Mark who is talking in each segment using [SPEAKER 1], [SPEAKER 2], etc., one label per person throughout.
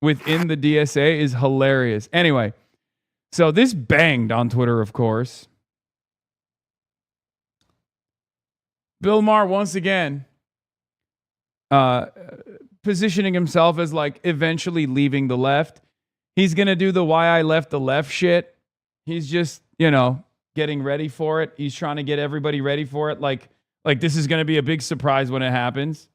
[SPEAKER 1] within the DSA is hilarious. Anyway, so this banged on Twitter, of course. Bill Maher once again positioning himself as like eventually leaving the left. He's going to do the why I left the left shit. He's just, getting ready for it. He's trying to get everybody ready for it. Like this is going to be a big surprise when it happens.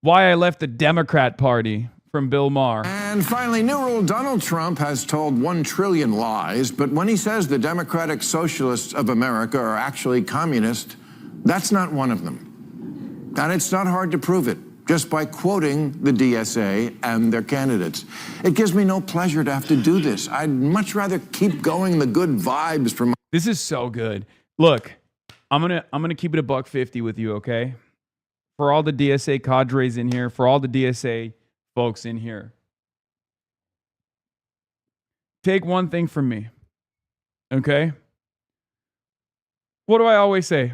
[SPEAKER 1] Why I left the Democrat Party from Bill Maher.
[SPEAKER 2] And finally, new rule: Donald Trump has told 1 trillion lies, but when he says the Democratic Socialists of America are actually communist, that's not one of them. And it's not hard to prove it just by quoting the DSA and their candidates. It gives me no pleasure to have to do this. I'd much rather keep going the good vibes from.
[SPEAKER 1] This is so good. Look, I'm gonna keep it $1.50 with you, okay? For all the DSA cadres in here, for all the DSA folks in here, take one thing from me, okay? What do I always say?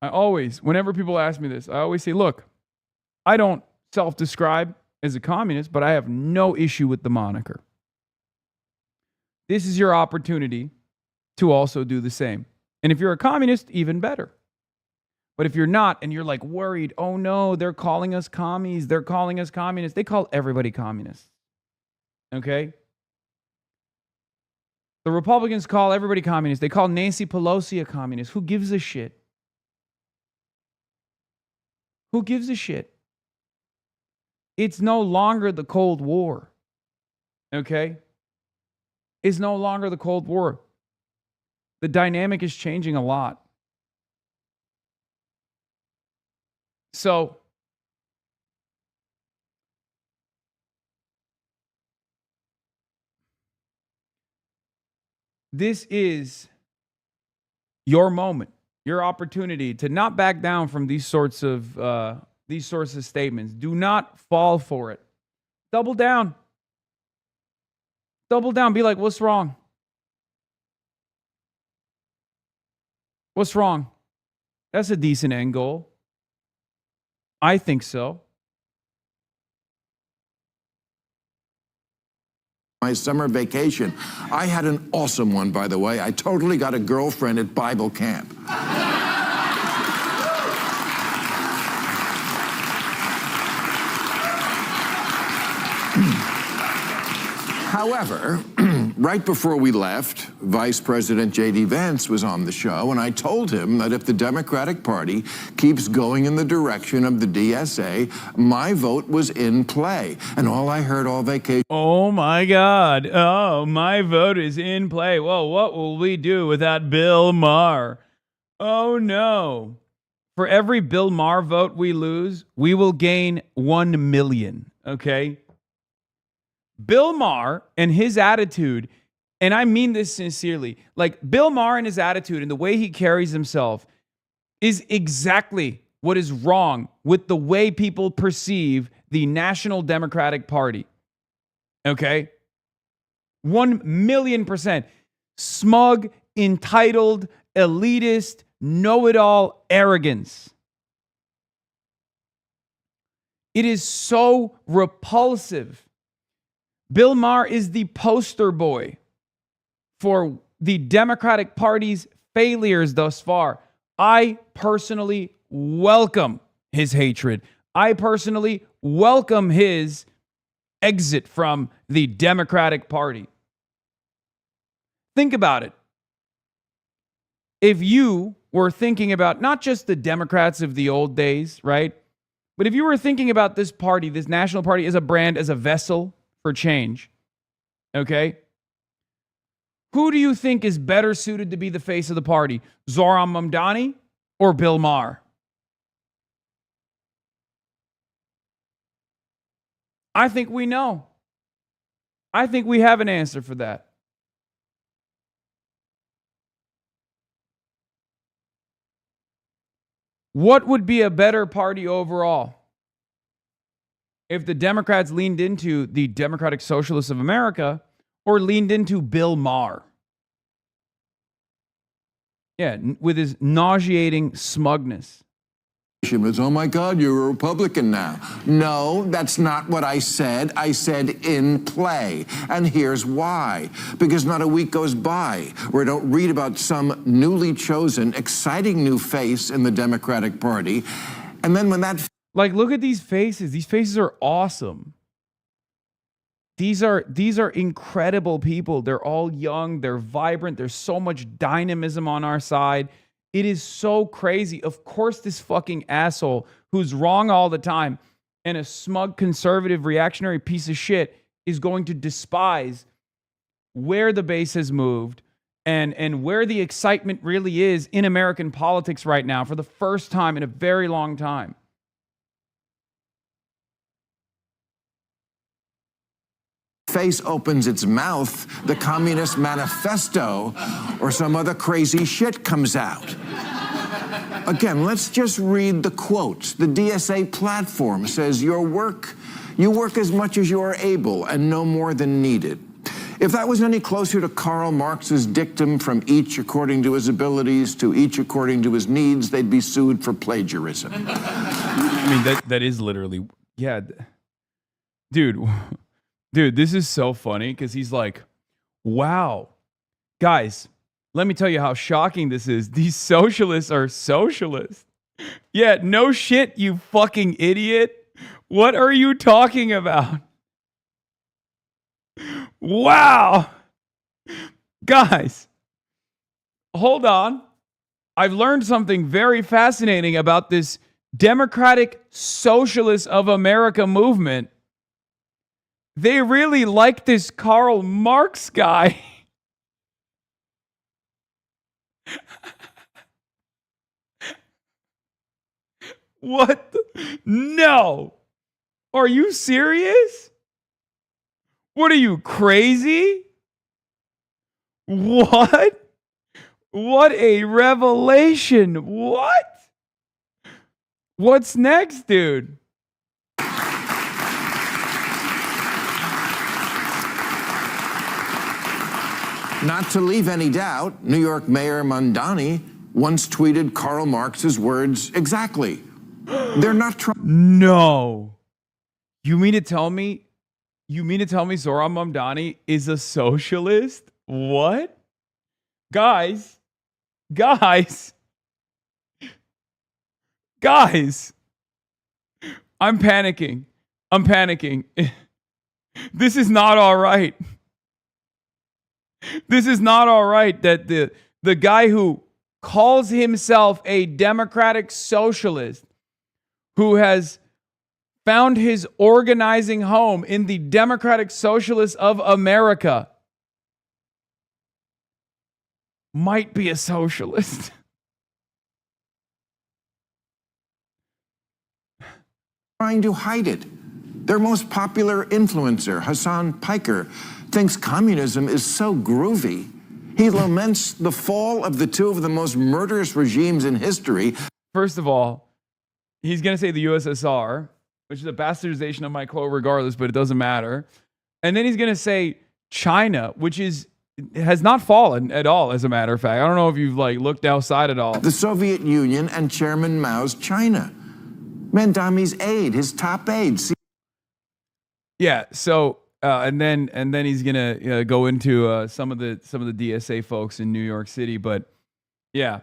[SPEAKER 1] Whenever people ask me this, I always say, look, I don't self-describe as a communist, but I have no issue with the moniker. This is your opportunity to also do the same. And if you're a communist, even better. But if you're not, and you're like worried, oh no, they're calling us commies, they're calling us communists. They call everybody communist. Okay? The Republicans call everybody communist. They call Nancy Pelosi a communist. Who gives a shit? Who gives a shit? It's no longer the Cold War. Okay? It's no longer the Cold War. The dynamic is changing a lot. So, this is your moment, your opportunity to not back down from these sorts of statements. Do not fall for it. Double down. Double down. Be like, what's wrong? What's wrong? That's a decent end goal. I think so.
[SPEAKER 2] My summer vacation. I had an awesome one, by the way. I totally got a girlfriend at Bible camp. However, right before we left, Vice President J.D. Vance was on the show, and I told him that if the Democratic Party keeps going in the direction of the DSA, my vote was in play. And all I heard all vacation.
[SPEAKER 1] Oh my God. Oh, my vote is in play. Whoa, what will we do without Bill Maher? Oh no. For every Bill Maher vote we lose, we will gain 1 million. Okay? Bill Maher and his attitude, and I mean this sincerely, like Bill Maher and his attitude and the way he carries himself is exactly what is wrong with the way people perceive the National Democratic Party. Okay? 1,000,000%. Smug, entitled, elitist, know-it-all arrogance. It is so repulsive. Bill Maher is the poster boy for the Democratic Party's failures thus far. I personally welcome his hatred. I personally welcome his exit from the Democratic Party. Think about it. If you were thinking about not just the Democrats of the old days, right? But if you were thinking about this party, this national party as a brand, as a vessel for change, okay? Who do you think is better suited to be the face of the party? Zohran Mamdani or Bill Maher? I think we know. I think we have an answer for that. What would be a better party overall if the Democrats leaned into the Democratic Socialists of America or leaned into Bill Maher? Yeah, with his nauseating smugness.
[SPEAKER 2] is, oh my God, you're a Republican now. No, that's not what I said. I said in play. And here's why. Because not a week goes by where I don't read about some newly chosen, exciting new face in the Democratic Party. And then when that...
[SPEAKER 1] Like, look at these faces. These faces are awesome. These are incredible people. They're all young. They're vibrant. There's so much dynamism on our side. It is so crazy. Of course, this fucking asshole who's wrong all the time and a smug conservative reactionary piece of shit is going to despise where the base has moved and where the excitement really is in American politics right now for the first time in a very long time.
[SPEAKER 2] Face opens its mouth, the Communist Manifesto or some other crazy shit comes out. Again, let's just read the quotes. The DSA platform says you work as much as you are able and no more than needed. If that was any closer to Karl Marx's dictum, from each according to his abilities to each according to his needs, they'd be sued for plagiarism.
[SPEAKER 1] I mean, that is literally, yeah. Dude, this is so funny because he's like, wow, guys, let me tell you how shocking this is. These socialists are socialists. Yeah, no shit, you fucking idiot. What are you talking about? Wow. Guys, hold on. I've learned something very fascinating about this Democratic Socialists of America movement. They really like this Karl Marx guy. What? No. Are you serious? What are you, crazy? What? What a revelation. What? What's next, dude?
[SPEAKER 2] Not to leave any doubt, New York Mayor Mamdani once tweeted Karl Marx's words exactly. They're not trying.
[SPEAKER 1] No. You mean to tell me Zohran Mamdani is a socialist? What? Guys. I'm panicking. This is not all right. This is not all right that the guy who calls himself a democratic socialist, who has found his organizing home in the Democratic Socialists of America, might be a socialist.
[SPEAKER 2] Trying to hide it. Their most popular influencer, Hasan thinks communism is so groovy. He laments the fall of the two of the most murderous regimes in history.
[SPEAKER 1] First of all, he's going to say the USSR, which is a bastardization of my quote regardless, but it doesn't matter. And then he's going to say China, which has not fallen at all, as a matter of fact. I don't know if you've looked outside at all.
[SPEAKER 2] The Soviet Union and Chairman Mao's China. Mamdani's aide, his top aide.
[SPEAKER 1] Yeah, so and then he's gonna go into some of the DSA folks in New York City, but yeah,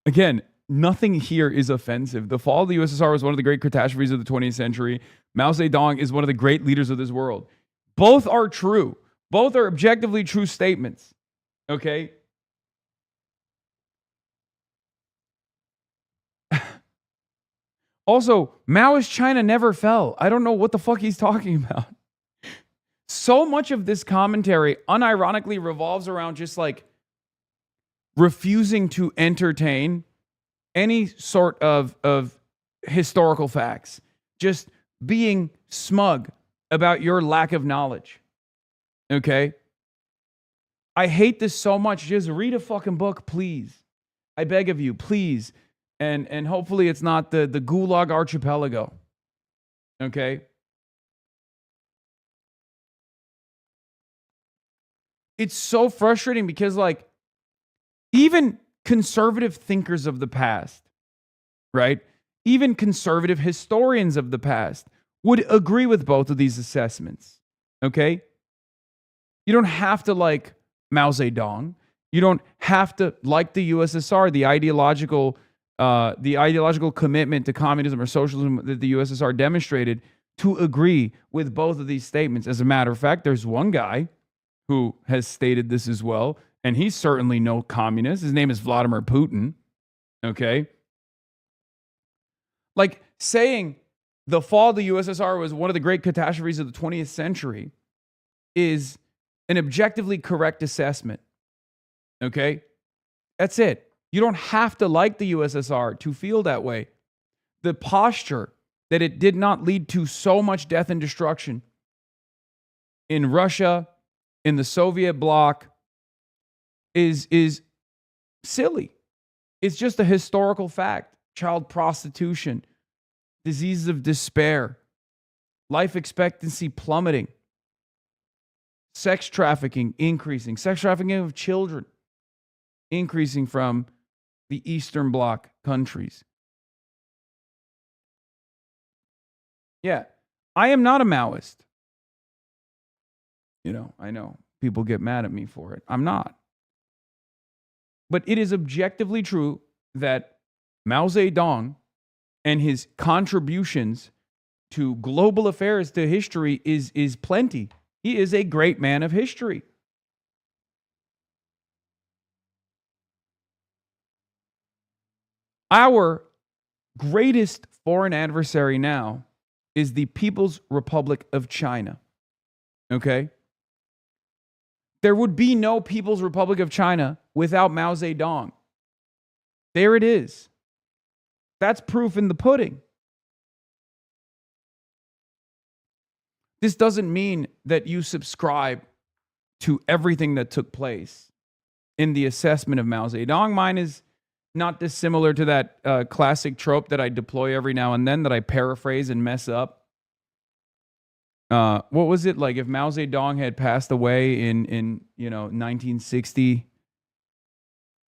[SPEAKER 1] again, nothing here is offensive. The fall of the USSR was one of the great catastrophes of the 20th century. Mao Zedong is one of the great leaders of this world. Both are true. Both are objectively true statements. Okay. Also, Maoist China never fell. I don't know what the fuck he's talking about. So much of this commentary unironically revolves around just refusing to entertain any sort of historical facts. Just being smug about your lack of knowledge. Okay? I hate this so much. Just read a fucking book, please. I beg of you, please. And hopefully it's not the Gulag Archipelago. Okay? It's so frustrating because even conservative thinkers of the past right? Even conservative historians of the past would agree with both of these assessments. Okay? You don't have to like Mao Zedong. You don't have to like the USSR, the ideological commitment to communism or socialism that the USSR demonstrated to agree with both of these statements. As a matter of fact, there's one guy who has stated this as well, and he's certainly no communist. His name is Vladimir Putin. Okay? Like saying the fall of the USSR was one of the great catastrophes of the 20th century is an objectively correct assessment. Okay? That's it. You don't have to like the USSR to feel that way. The posture that it did not lead to so much death and destruction in Russia, in the Soviet bloc, is silly. It's just a historical fact. Child prostitution, diseases of despair, life expectancy plummeting, sex trafficking increasing, sex trafficking of children increasing from the Eastern Bloc countries. Yeah, I am not a Maoist. I know people get mad at me for it. I'm not. But it is objectively true that Mao Zedong and his contributions to global affairs, to history, is plenty. He is a great man of history. Our greatest foreign adversary now is the People's Republic of China. Okay? There would be no People's Republic of China without Mao Zedong. There it is. That's proof in the pudding. This doesn't mean that you subscribe to everything that took place in the assessment of Mao Zedong. Mine is not dissimilar to that classic trope that I deploy every now and then that I paraphrase and mess up. What was it like? If Mao Zedong had passed away in 1960,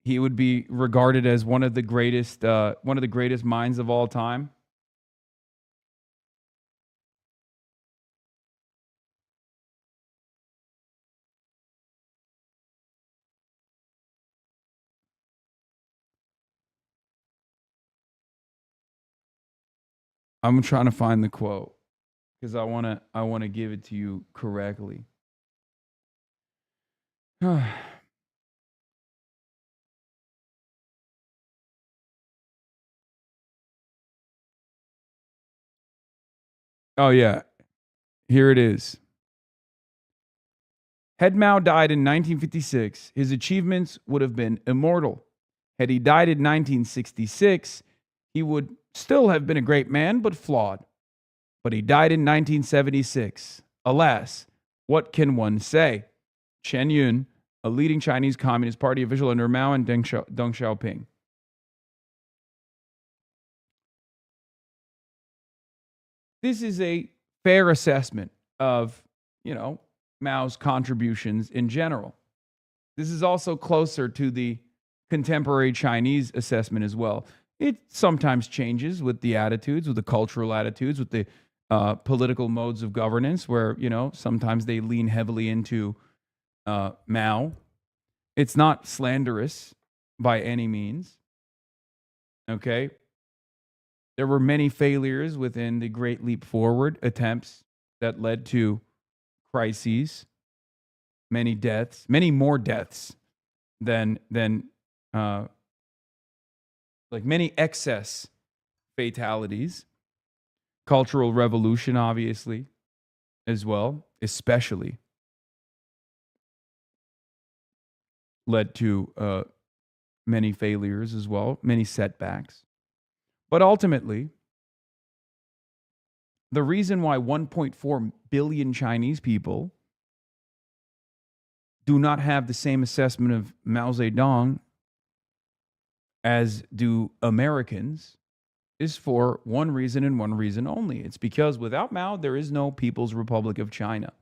[SPEAKER 1] he would be regarded as one of the greatest minds of all time. I'm trying to find the quote because I want to give it to you correctly. Oh yeah, here it is. Had Mao died in 1956, his achievements would have been immortal. Had he died in 1966, he would still have been a great man, but flawed. But he died in 1976. Alas, what can one say? Chen Yun, a leading Chinese Communist Party official under Mao and Deng Xiaoping. This is a fair assessment of, Mao's contributions in general. This is also closer to the contemporary Chinese assessment as well. It sometimes changes with the attitudes, with the cultural attitudes, with the political modes of governance, where, sometimes they lean heavily into Mao. It's not slanderous by any means. Okay? There were many failures within the Great Leap Forward attempts that led to crises, many deaths, many more deaths than many excess fatalities. Cultural revolution, obviously, as well, especially led to many failures as well, many setbacks. But ultimately, the reason why 1.4 billion Chinese people do not have the same assessment of Mao Zedong as do Americans is for one reason and one reason only. It's because without Mao, there is no People's Republic of China.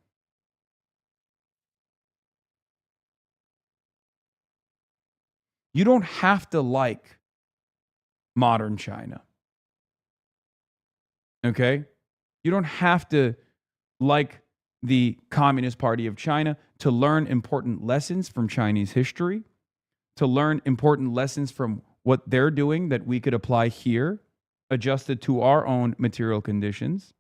[SPEAKER 1] You don't have to like modern China. Okay? You don't have to like the Communist Party of China to learn important lessons from Chinese history, to learn important lessons from what they're doing that we could apply here, adjusted to our own material conditions.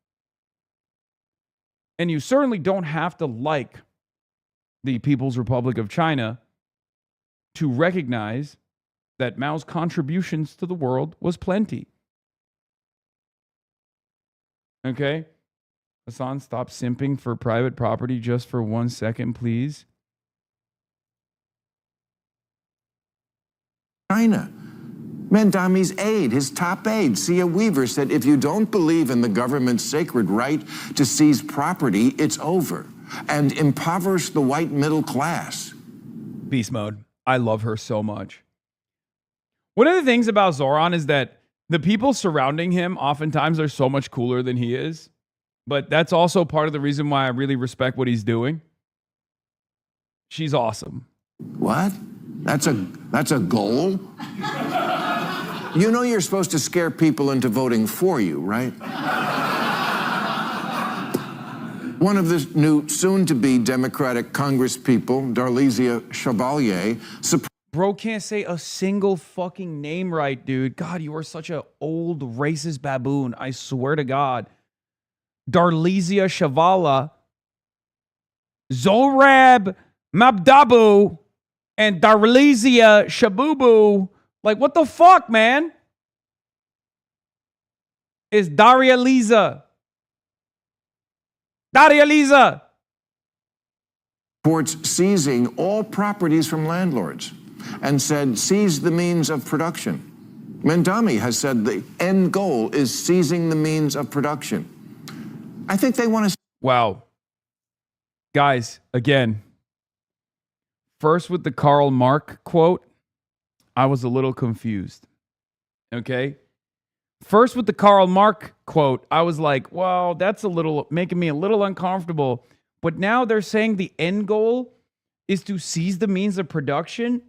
[SPEAKER 1] And you certainly don't have to like the People's Republic of China to recognize that Mao's contributions to the world was plenty. Okay? Hasan, stop simping for private property just for 1 second, please.
[SPEAKER 2] China. Mandami's aide, his top aide, Sia Weaver, said if you don't believe in the government's sacred right to seize property, it's over, and impoverish the white middle class.
[SPEAKER 1] Beast mode. I love her so much. One of the things about Zoran is that the people surrounding him oftentimes are so much cooler than he is. But that's also part of the reason why I really respect what he's doing. She's awesome.
[SPEAKER 2] What? That's a goal? You know you're supposed to scare people into voting for you, right? One of the new soon-to-be Democratic Congresspeople, Darlisia Chevalier,
[SPEAKER 1] Bro can't say a single fucking name right, dude. God, you are such an old racist baboon. I swear to God. Darlisia Shavala, Zorab Mabdabu, and Darlisia Shabubu. Like, what the fuck, man? It's Daria Liza. Daria Liza.
[SPEAKER 2] Reports seizing all properties from landlords and said seize the means of production. Mandami has said the end goal is seizing the means of production. I think they want to...
[SPEAKER 1] Wow. Guys, again, first with the Karl Marx quote, I was a little confused. Okay? First with the Karl Marx quote, I was like, well, that's making me a little uncomfortable. But now they're saying the end goal is to seize the means of production.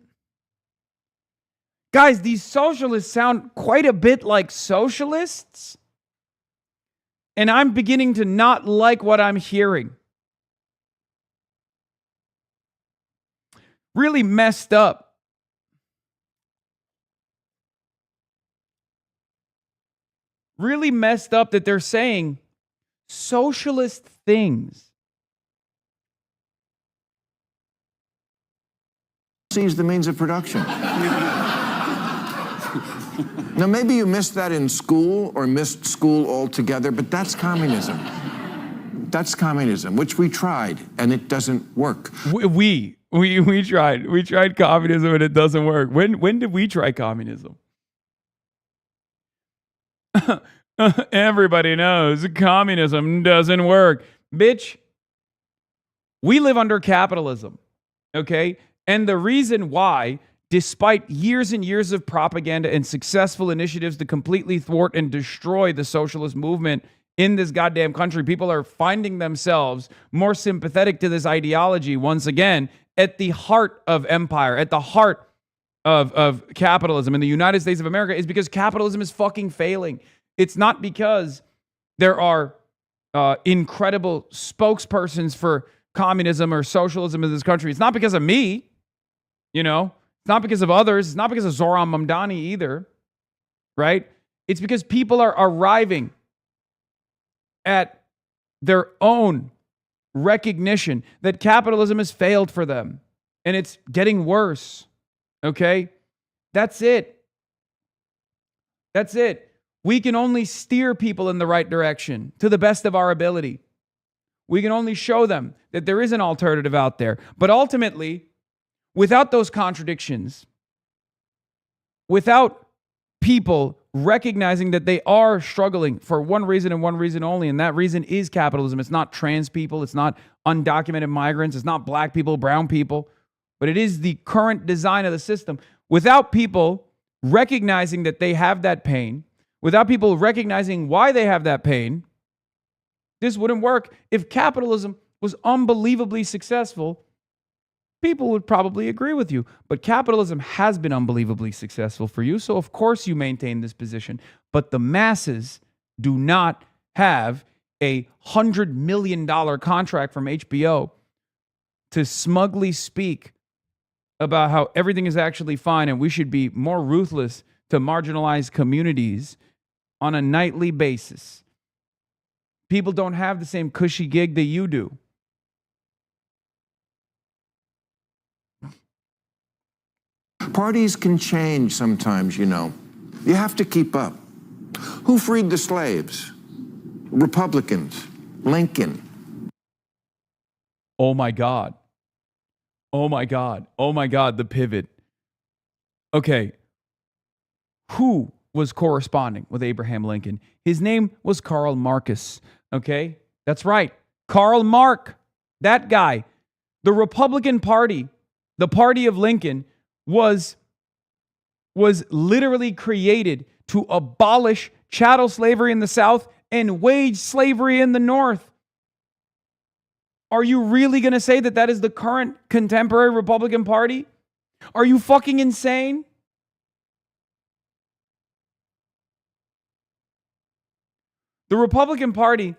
[SPEAKER 1] Guys, these socialists sound quite a bit like socialists. And I'm beginning to not like what I'm hearing. Really messed up. Really messed up that they're saying socialist things.
[SPEAKER 2] Seize the means of production. Now, maybe you missed that in school or missed school altogether, but that's communism. That's communism, which we tried, and it doesn't work.
[SPEAKER 1] We tried. We tried communism, and it doesn't work. When did we try communism? Everybody knows communism doesn't work. Bitch, we live under capitalism, okay? And the reason why, despite years and years of propaganda and successful initiatives to completely thwart and destroy the socialist movement in this goddamn country, people are finding themselves more sympathetic to this ideology once again at the heart of empire, at the heart of capitalism in the United States of America, is because capitalism is fucking failing. It's not because there are incredible spokespersons for communism or socialism in this country. It's not because of me, you know. It's not because of others. It's not because of Zoran Mamdani either, right? It's because people are arriving at their own recognition that capitalism has failed for them and it's getting worse, okay? That's it. That's it. We can only steer people in the right direction to the best of our ability. We can only show them that there is an alternative out there. But ultimately, without those contradictions, without people recognizing that they are struggling for one reason and one reason only, and that reason is capitalism. It's not trans people. It's not undocumented migrants. It's not black people, brown people, but it is the current design of the system. Without people recognizing that they have that pain, without people recognizing why they have that pain, this wouldn't work. If capitalism was unbelievably successful, people would probably agree with you. But capitalism has been unbelievably successful for you, so of course you maintain this position. But the masses do not have a $100 million contract from HBO to smugly speak about how everything is actually fine and we should be more ruthless to marginalized communities on a nightly basis. People don't have the same cushy gig that you do.
[SPEAKER 2] Parties can change sometimes, you know. You have to keep up. Who freed the slaves? Republicans. Lincoln.
[SPEAKER 1] Oh my God. Oh my God. Oh my God, the pivot. Okay. Who was corresponding with Abraham Lincoln? His name was Karl Marcus. Okay? That's right. Karl Marx. That guy. The Republican Party, the party of Lincoln, was literally created to abolish chattel slavery in the South and wage slavery in the North. Are you really going to say that that is the current contemporary Republican Party? Are you fucking insane? The Republican Party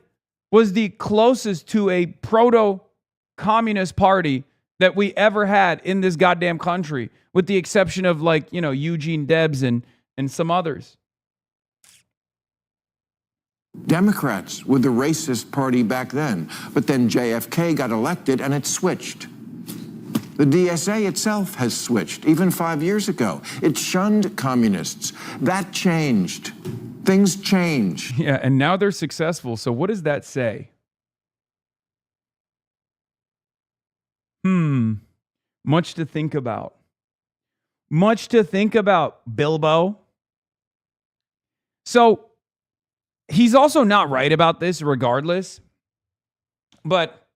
[SPEAKER 1] was the closest to a proto-communist party that we ever had in this goddamn country, with the exception of, like, you know, Eugene Debs and some others.
[SPEAKER 2] Democrats were the racist party back then, but then JFK got elected and it switched. The DSA itself has switched, even 5 years ago. It shunned communists. That changed. Things change.
[SPEAKER 1] Yeah, and now they're successful. So what does that say? Much to think about. Much to think about, Bilbo. So he's also not right about this regardless. But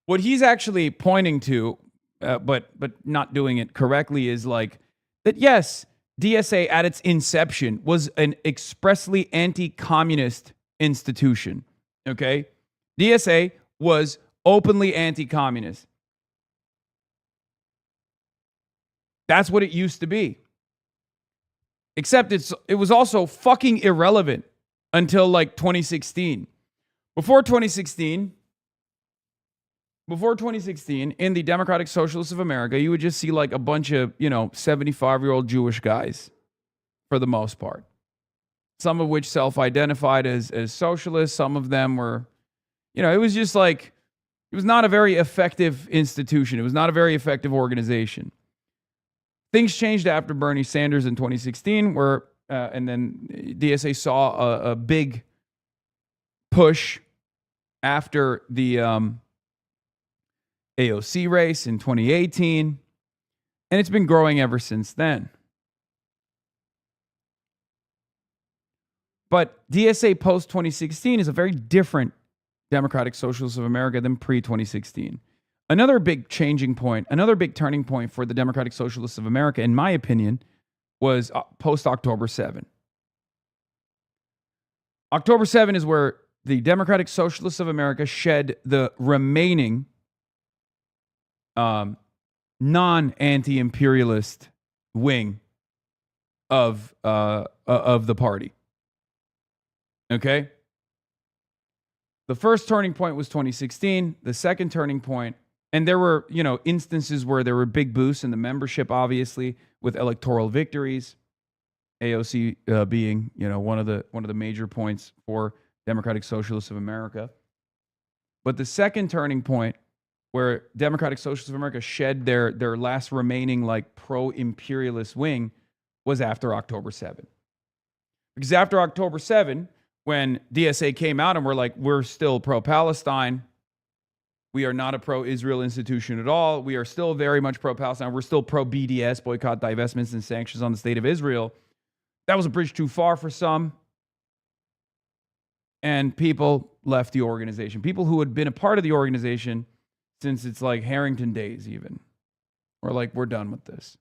[SPEAKER 1] what he's actually pointing to, but not doing it correctly, is like that, yes, DSA at its inception was an expressly anti-communist institution. Okay? DSA was openly anti-communist. That's what it used to be. Except it was also fucking irrelevant until like 2016. Before 2016, in the Democratic Socialists of America, you would just see like a bunch of, 75-year-old Jewish guys for the most part. Some of which self-identified as socialists. Some of them were, it was just like, it was not a very effective institution. It was not a very effective organization. Things changed after Bernie Sanders in 2016, and then DSA saw a big push after the AOC race in 2018, and it's been growing ever since then. But DSA post-2016 is a very different Democratic Socialists of America than pre-2016. Another big changing point, another big turning point for the Democratic Socialists of America, in my opinion, was post-October 7. October 7 is where the Democratic Socialists of America shed the remaining non-anti-imperialist wing of the party. Okay? The first turning point was 2016. The second turning point, and there were, instances where there were big boosts in the membership, obviously, with electoral victories. AOC being, one of the major points for Democratic Socialists of America. But the second turning point, where Democratic Socialists of America shed their last remaining like pro-imperialist wing, was after October 7. Because after October 7, when DSA came out and were like, we're still pro-Palestine, we are not a pro-Israel institution at all, we are still very much pro-Palestine, we're still pro-BDS, boycott, divestments, and sanctions on the state of Israel, that was a bridge too far for some. And people left the organization. People who had been a part of the organization since it's like Harrington days even. Or like, we're done with this.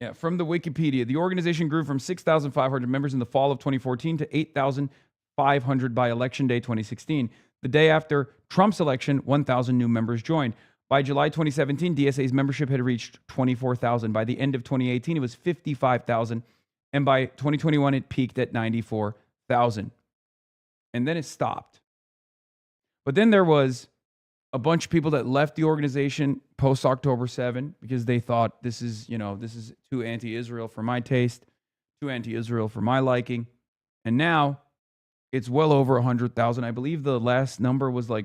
[SPEAKER 1] Yeah, from the Wikipedia, the organization grew from 6,500 members in the fall of 2014 to 8,500 by election day 2016. The day after Trump's election, 1,000 new members joined. By July 2017, DSA's membership had reached 24,000. By the end of 2018, it was 55,000. And by 2021, it peaked at 94,000. And then it stopped. But then there was a bunch of people that left the organization post October 7 because they thought this is too anti-Israel for my taste, too anti-Israel for my liking. And now it's well over 100,000. I believe the last number was like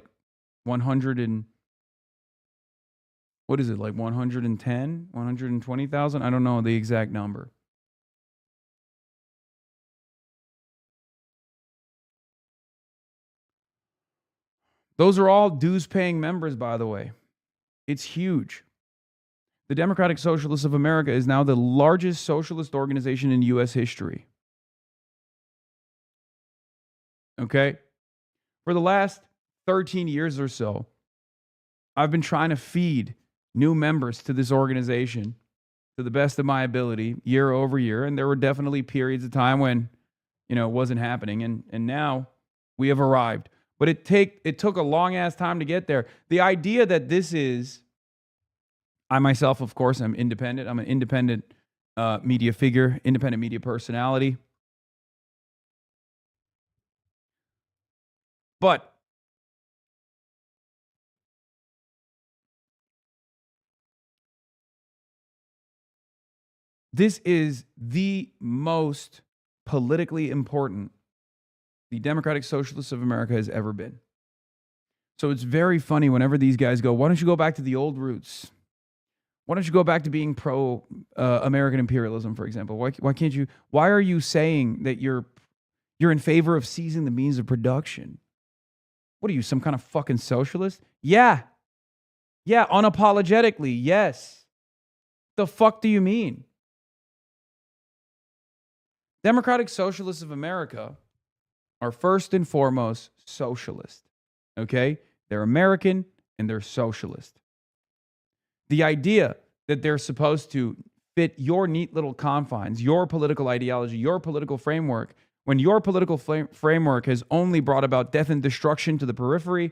[SPEAKER 1] 100 and what is it, like 110, 120,000? I don't know the exact number. Those are all dues-paying members, by the way. It's huge. The Democratic Socialists of America is now the largest socialist organization in U.S. history. Okay? For the last 13 years or so, I've been trying to feed new members to this organization to the best of my ability, year over year. And there were definitely periods of time when, it wasn't happening. And now we have arrived. But it took a long ass time to get there. The idea that this is, I myself, of course, I'm independent. I'm an independent media figure, independent media personality. But this is the most politically important the Democratic Socialists of America has ever been. So it's very funny whenever these guys go, why don't you go back to the old roots? Why don't you go back to being pro-American imperialism, for example? Why can't you? Why are you saying that you're in favor of seizing the means of production? What are you, some kind of fucking socialist? Yeah, unapologetically, yes. The fuck do you mean? Democratic Socialists of America are first and foremost socialist. Okay? They're American and they're socialist. The idea that they're supposed to fit your neat little confines, your political ideology, your political framework, when your political framework has only brought about death and destruction to the periphery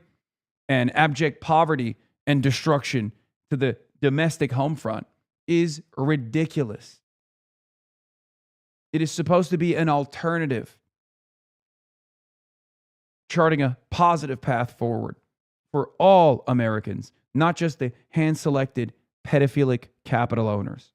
[SPEAKER 1] and abject poverty and destruction to the domestic home front, is ridiculous. It is supposed to be an alternative, charting a positive path forward for all Americans, not just the hand-selected pedophilic capital owners.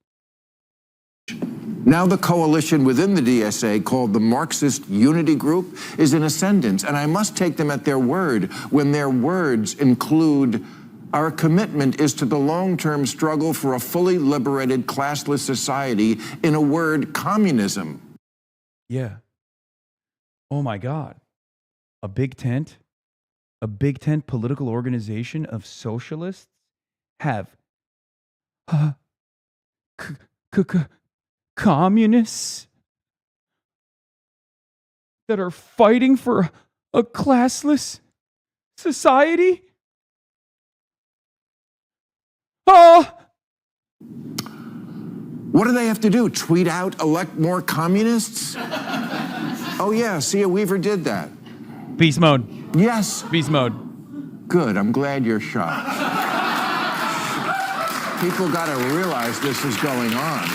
[SPEAKER 2] Now the coalition within the DSA, called the Marxist Unity Group, is in ascendance, and I must take them at their word when their words include, our commitment is to the long-term struggle for a fully liberated, classless society, in a word, communism.
[SPEAKER 1] Yeah. Oh my God. A big tent political organization of socialists have communists that are fighting for a classless society? Oh!
[SPEAKER 2] What do they have to do? Tweet out, elect more communists? Oh yeah, Sia Weaver did that.
[SPEAKER 1] Beast mode.
[SPEAKER 2] Yes.
[SPEAKER 1] Beast mode.
[SPEAKER 2] Good, I'm glad you're shocked. People got to realize this is going on.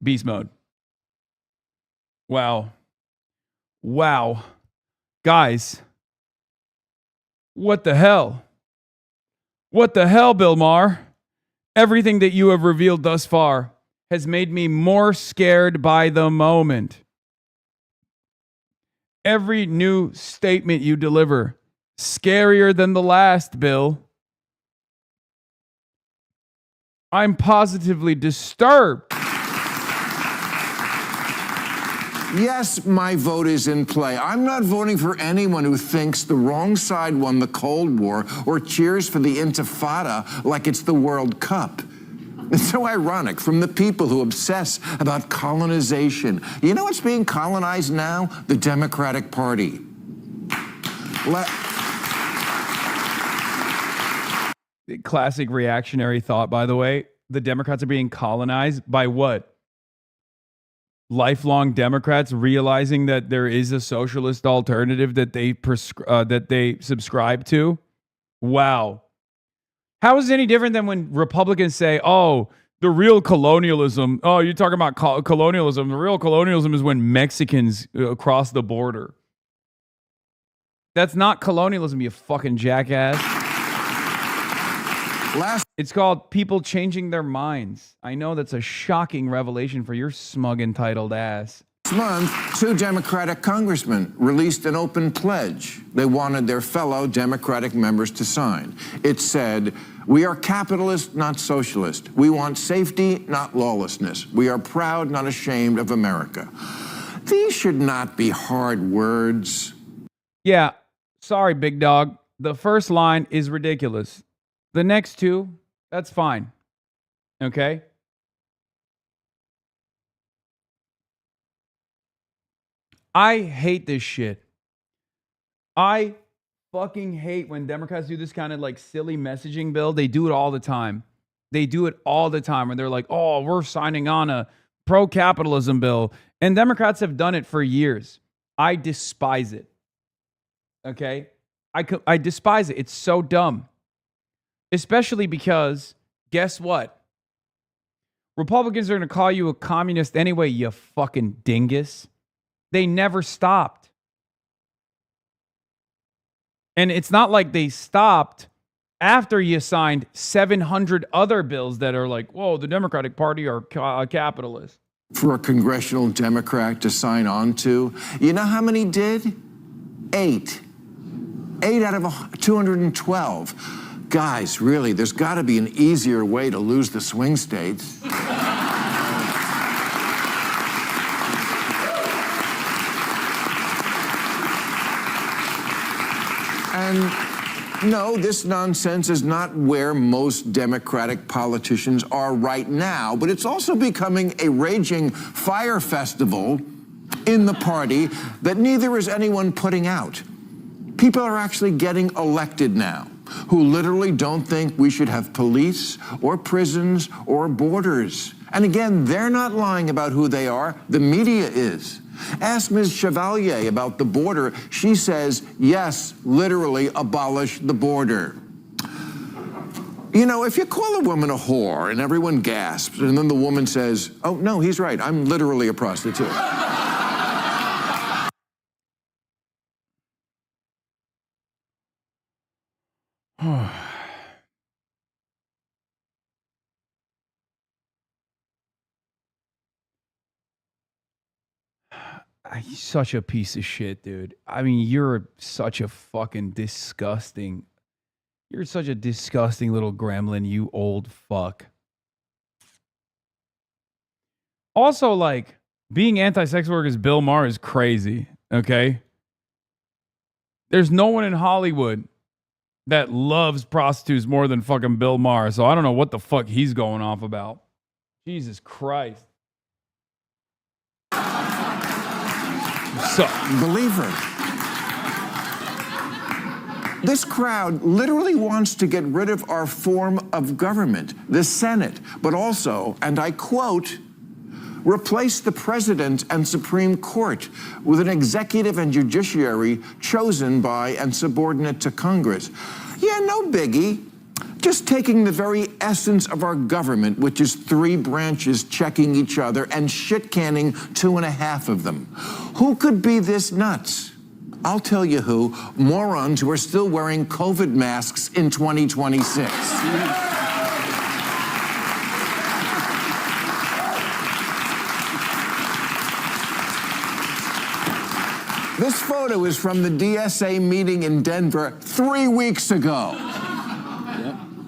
[SPEAKER 1] Beast mode. Wow. Wow. Guys. What the hell? What the hell, Bill Maher? Everything that you have revealed thus far has made me more scared by the moment. Every new statement you deliver, scarier than the last, Bill. I'm positively disturbed.
[SPEAKER 2] Yes, my vote is in play. I'm not voting for anyone who thinks the wrong side won the Cold War or cheers for the Intifada like it's the World Cup. It's so ironic from the people who obsess about colonization. You know what's being colonized now? The Democratic Party.
[SPEAKER 1] Classic reactionary thought, by the way. The Democrats are being colonized by what? Lifelong Democrats realizing that there is a socialist alternative that they subscribe to? Wow. How is it any different than when Republicans say, oh, The real colonialism. Oh, you're talking about colonialism. The real colonialism is when Mexicans cross the border. That's not colonialism, you fucking jackass. It's called people changing their minds. I know that's a shocking revelation for your smug, entitled ass.
[SPEAKER 2] Last month, 2 Democratic congressmen released an open pledge they wanted their fellow Democratic members to sign. It said, "We are capitalist, not socialist. We want safety, not lawlessness. We are proud, not ashamed of America." These should not be hard words.
[SPEAKER 1] Yeah, sorry, big dog. The first line is ridiculous. The next 2, that's fine. Okay? I hate this shit. I fucking hate when Democrats do this kind of like silly messaging bill. They do it all the time. They do it all the time when they're like, oh, we're signing on a pro-capitalism bill. And Democrats have done it for years. I despise it. Okay? I despise it. It's so dumb. Especially because, guess what? Republicans are going to call you a communist anyway, you fucking dingus. They never stopped. And it's not like they stopped after you signed 700 other bills that are like, whoa, the Democratic Party are capitalists.
[SPEAKER 2] For a congressional Democrat to sign on to, you know how many did? 8. 8 out of 212. Guys, really, there's got to be an easier way to lose the swing states. And no, this nonsense is not where most Democratic politicians are right now, but it's also becoming a raging fire festival in the party that neither is anyone putting out. People are actually getting elected now who literally don't think we should have police or prisons or borders. And again, they're not lying about who they are. The media is. Ask Ms. Chevalier about the border. She says, yes, literally abolish the border. You know, if you call a woman a whore and everyone gasps, and then the woman says, oh, no, he's right, I'm literally a prostitute.
[SPEAKER 1] He's such a piece of shit, dude. I mean, you're such a fucking disgusting. You're such a disgusting little gremlin, you old fuck. Also, like, being anti-sex work as Bill Maher is crazy, okay? There's no one in Hollywood that loves prostitutes more than fucking Bill Maher, so I don't know what the fuck he's going off about. Jesus Christ. So,
[SPEAKER 2] believer. This crowd literally wants to get rid of our form of government, the Senate, but also, and I quote, replace the president and Supreme Court with an executive and judiciary chosen by and subordinate to Congress. Yeah, no biggie. Just taking the very essence of our government, which is 3 branches checking each other and shit-canning 2.5 of them. Who could be this nuts? I'll tell you who. Morons who are still wearing COVID masks in 2026. This photo is from the DSA meeting in Denver 3 weeks ago.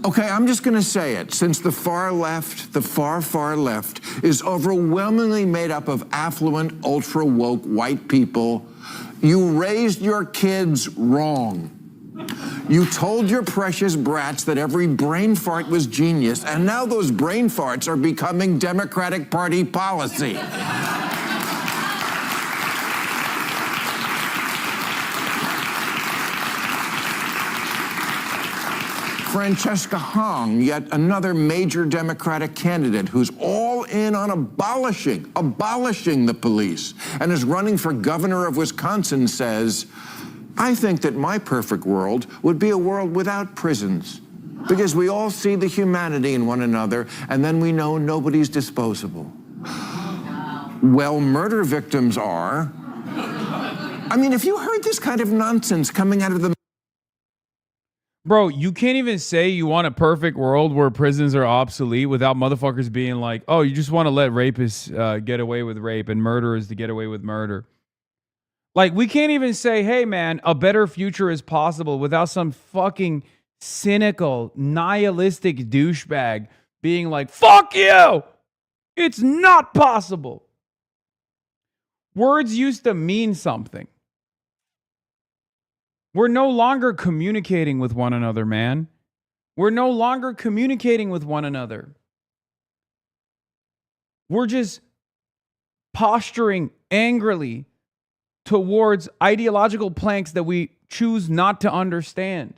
[SPEAKER 2] Okay, I'm just going to say it. Since the far left, the far, far left, is overwhelmingly made up of affluent, ultra-woke white people, you raised your kids wrong. You told your precious brats that every brain fart was genius, and now those brain farts are becoming Democratic Party policy. Francesca Hong, yet another major Democratic candidate who's all in on abolishing the police and is running for governor of Wisconsin, says, I think that my perfect world would be a world without prisons. Because we all see the humanity in one another, and then we know nobody's disposable. Well, murder victims are. I mean, if you heard this kind of nonsense coming out of the...
[SPEAKER 1] Bro, you can't even say you want a perfect world where prisons are obsolete without motherfuckers being like, oh, you just want to let rapists get away with rape and murderers to get away with murder. Like, we can't even say, hey, man, a better future is possible without some fucking cynical, nihilistic douchebag being like, fuck you! It's not possible. Words used to mean something. We're no longer communicating with one another, man. We're no longer communicating with one another. We're just posturing angrily towards ideological planks that we choose not to understand.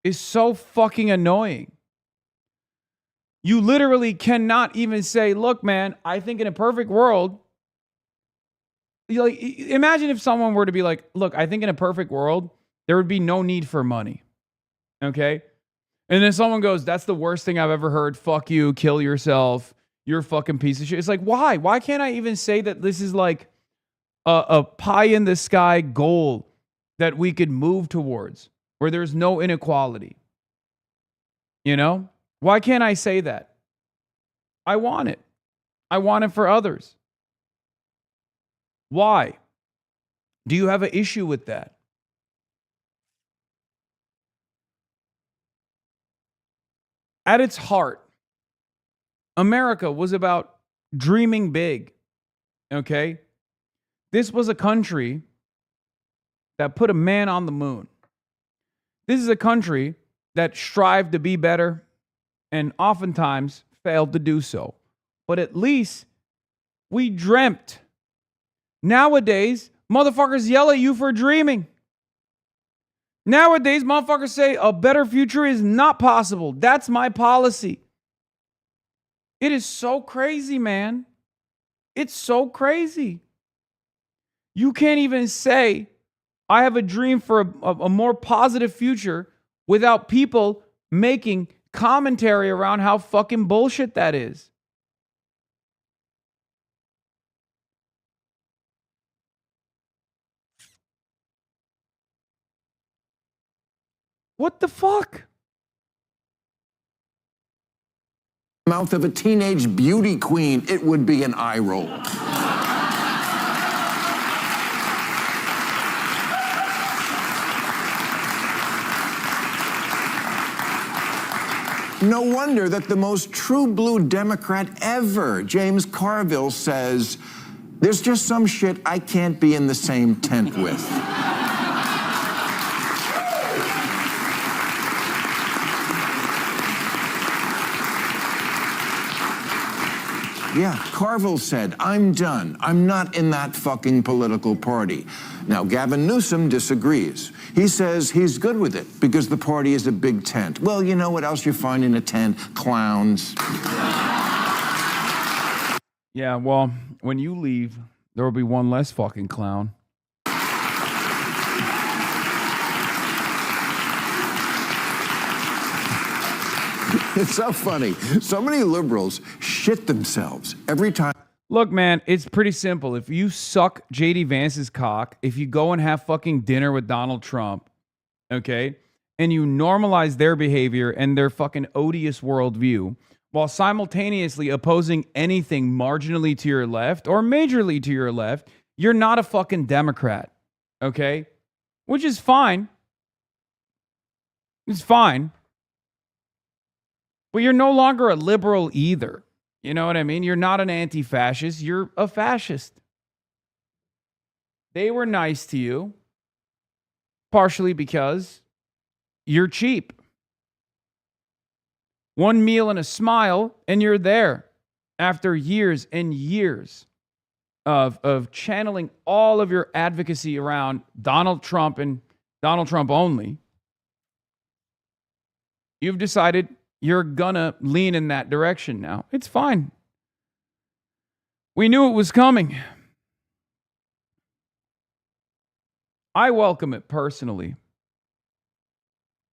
[SPEAKER 1] It's so fucking annoying. You literally cannot even say, look, man, I think in a perfect world, like, imagine if someone were to be like, look, I think in a perfect world, there would be no need for money. Okay? And then someone goes, that's the worst thing I've ever heard. Fuck you, kill yourself. You're a fucking piece of shit. It's like, why? Why can't I even say that this is like a pie in the sky goal that we could move towards where there's no inequality? You know? Why can't I say that? I want it. I want it for others. Why? Do you have an issue with that? At its heart, America was about dreaming big. Okay? This was a country that put a man on the moon. This is a country that strived to be better and oftentimes failed to do so. But at least we dreamt. Nowadays, motherfuckers yell at you for dreaming. Nowadays, motherfuckers say a better future is not possible. That's my policy. It is so crazy, man. It's so crazy. You can't even say, I have a dream for a more positive future without people making commentary around how fucking bullshit that is. What the fuck?
[SPEAKER 2] Mouth of a teenage beauty queen, it would be an eye roll. No wonder that the most true blue Democrat ever, James Carville, says, there's just some shit I can't be in the same tent with. Yeah, Carville said, I'm done. I'm not in that fucking political party. Now, Gavin Newsom disagrees. He says he's good with it because the party is a big tent. Well, you know what else you find in a tent? Clowns.
[SPEAKER 1] Yeah, well, when you leave, there will be one less fucking clown.
[SPEAKER 2] It's so funny. So many liberals shit themselves every time.
[SPEAKER 1] Look, man, it's pretty simple. If you suck JD Vance's cock, if you go and have fucking dinner with Donald Trump, okay, and you normalize their behavior and their fucking odious worldview while simultaneously opposing anything marginally to your left or majorly to your left, you're not a fucking Democrat, okay? Which is fine. It's fine. But you're no longer a liberal either. You know what I mean? You're not an anti-fascist. You're a fascist. They were nice to you, partially because you're cheap. One meal and a smile, and you're there after years and years of channeling all of your advocacy around Donald Trump and Donald Trump only. You've decided you're gonna lean in that direction now. It's fine. We knew it was coming. I welcome it personally.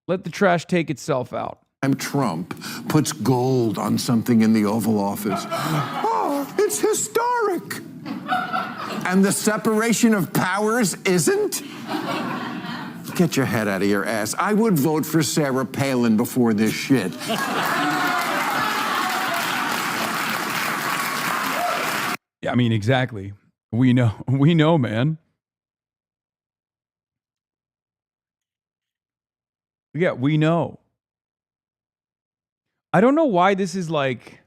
[SPEAKER 1] Let the trash take itself out.
[SPEAKER 2] Trump puts gold on something in the Oval Office. Oh, it's historic. And the separation of powers isn't? Get your head out of your ass. I would vote for Sarah Palin before this shit.
[SPEAKER 1] Yeah, I mean, exactly. We know, man. Yeah, we know. I don't know why this is like,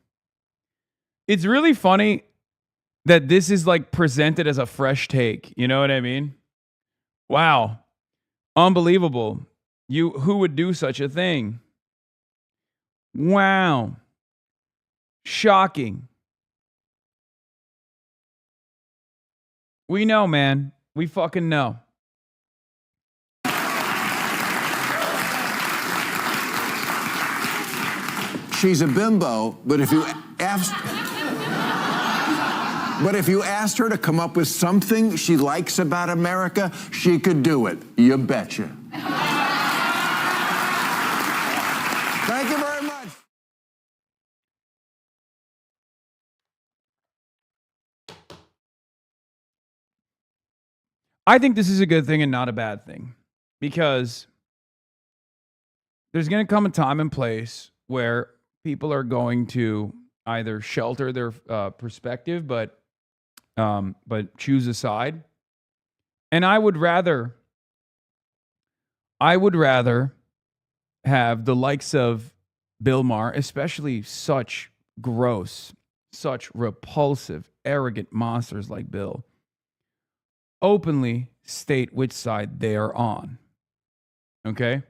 [SPEAKER 1] it's really funny that this is like presented as a fresh take. You know what I mean? Wow. Unbelievable. Who would do such a thing? Wow. Shocking. We know, man. We fucking know.
[SPEAKER 2] She's a bimbo, but if you asked her to come up with something she likes about America, she could do it. You betcha. Thank you very much.
[SPEAKER 1] I think this is a good thing and not a bad thing, because there's going to come a time and place where people are going to either shelter their perspective, but choose a side. And I would rather have the likes of Bill Maher, especially such gross, such repulsive, arrogant monsters like Bill, openly state which side they are on. Okay?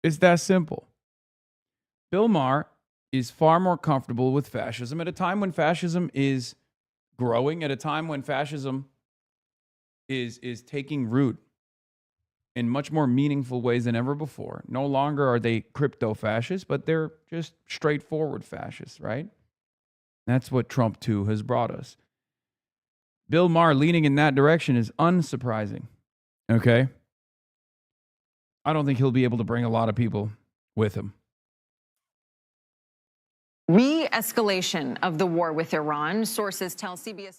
[SPEAKER 1] It's that simple. Bill Maher is far more comfortable with fascism at a time when fascism is growing, at a time when fascism is taking root in much more meaningful ways than ever before. No longer are they crypto-fascists, but they're just straightforward fascists, right? That's what Trump 2 has brought us. Bill Maher leaning in that direction is unsurprising, okay? I don't think he'll be able to bring a lot of people with him.
[SPEAKER 3] Re-escalation of the war with Iran. Sources tell CBS News.